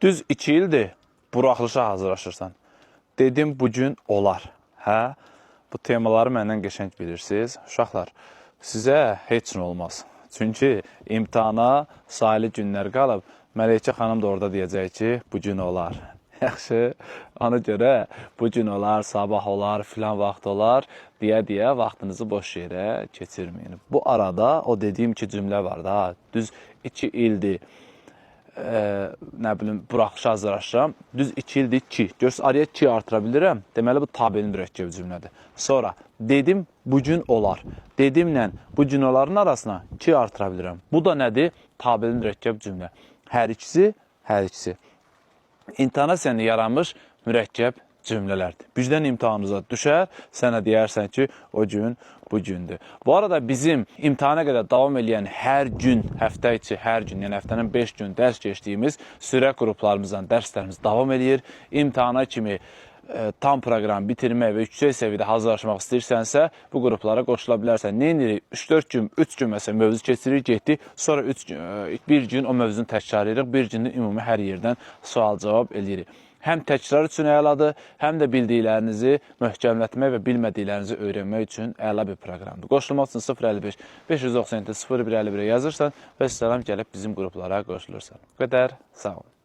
Düz 2 ildir buraxılışa hazırlaşırsan. Dedim bugün olar. Hə? Bu temaları məndən qəşəng bilirsiniz. Uşaqlar, sizə heç nə olmaz. Çünki imtahana sayılı günlər qalıb. Məleykə xanım da orada deyəcək ki, bugün olar. Yaxşı, ona görə bugün olar, sabah olar, filan vaxt olar deyə vaxtınızı boş yerə keçirməyin. Bu arada o dediyim ki cümlə var da, düz 2 ildir nə bilim, buraxışa hazırlaşıram. Düz 2 ildir 2. Görürsünüz, araya 2 artıra bilirəm. Deməli, bu tabelin mürəkkəb cümlədir. Sonra, dedim, bugün olar. Dedimlə bu cümlələrin arasına 2 artıra bilirəm. Bu da nədir? Tabelin mürəkkəb cümlə. Hər ikisi. İntonasiyanı yaranmış mürəkkəb cümlələrdir. Birdən imtahanınıza düşər, sənə deyərsən ki, o gün bu gündür. Bu arada bizim imtahana qədər davam edən hər gün, həftə içi hər gün, yəni həftənin 5 gün dərs keçdiyimiz sürə qruplarımızdan dərslərimiz davam edir. İmtahana kimi tam proqram bitirmək və yüksək səviyyədə hazırlaşmaq istəyirsənsə, bu qruplara qoşula bilərsən. Nə edirik? 3-4 gün, 3 gün məsələn mövzu keçiririk, getdik. Sonra bir gün o mövzunu təkrar edirik, bir gün ümumi hər yerdən sual-cavab edirik. Həm təkrar üçün əladır, həm də bildiklərinizi möhkəmlətmək və bilmədiklərinizi öyrənmək üçün əla bir proqramdır. Qoşulmaq üçün 055 597 0151 yazırsan və salam gəlib bizim qruplara qoşulursan. Bu qədər, sağ olun.